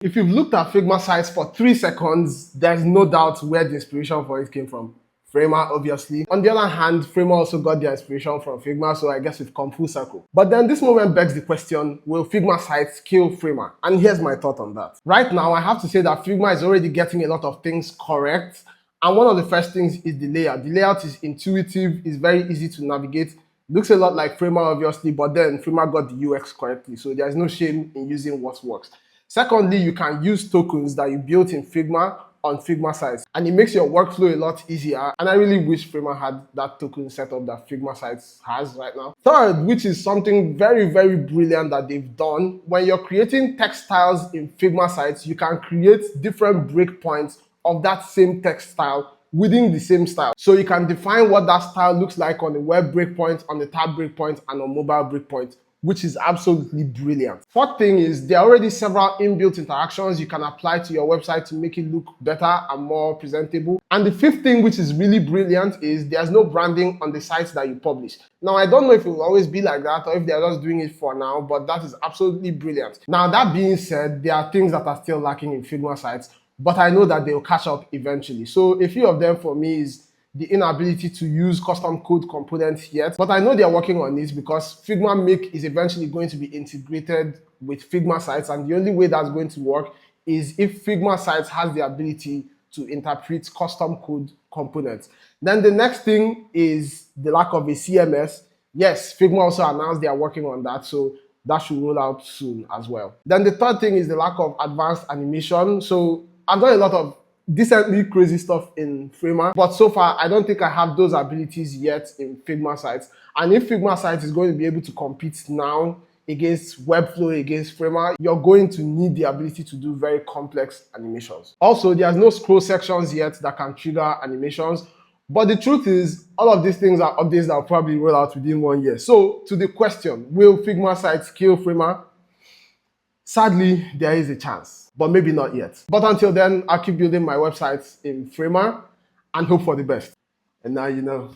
If you've looked at Figma sites for 3 seconds, there's no doubt where the inspiration for it came from. Framer, obviously. On the other hand, Framer also got their inspiration from Figma, so I guess we've come full circle. But then this moment begs the question, will Figma sites kill Framer? And here's my thought on that. Right now, I have to say that Figma is already getting a lot of things correct. And one of the first things is the layout. The layout is intuitive, it's very easy to navigate. Looks a lot like Framer, obviously, but then Framer got the UX correctly, so there's no shame in using what works. Secondly, you can use tokens that you built in Figma on Figma sites, and it makes your workflow a lot easier. And I really wish Figma had that token setup that Figma sites has right now. Third, which is something very, very brilliant that they've done, when you're creating text styles in Figma sites, you can create different breakpoints of that same text style within the same style. So you can define what that style looks like on the web breakpoint, on the tab breakpoint, and on mobile breakpoint, which is absolutely brilliant. Fourth thing is there are already several inbuilt interactions you can apply to your website to make it look better and more presentable. And the fifth thing, which is really brilliant, is there's no branding on the sites that you publish. Now, I don't know if it will always be like that or if they're just doing it for now, but that is absolutely brilliant. Now, that being said, there are things that are still lacking in Figma sites, but I know that they'll catch up eventually. So a few of them for me is the inability to use custom code components yet, but I know they're working on it because Figma Make is eventually going to be integrated with Figma sites, and the only way that's going to work is if Figma sites has the ability to interpret custom code components. Then the next thing is the lack of a CMS. Yes, Figma also announced they are working on that, so that should roll out soon as well. Then the third thing is the lack of advanced animation. So I've done a lot of decently crazy stuff in Framer, but so far I don't think I have those abilities yet in Figma sites. And if Figma sites is going to be able to compete now against Webflow, against Framer, you're going to need the ability to do very complex animations. Also, there's no scroll sections yet that can trigger animations. But the truth is, all of these things are updates that will probably roll out within 1 year. So to the question, will Figma sites kill Framer? Sadly, there is a chance, but maybe not yet. But until then, I'll keep building my websites in Framer and hope for the best. And now you know.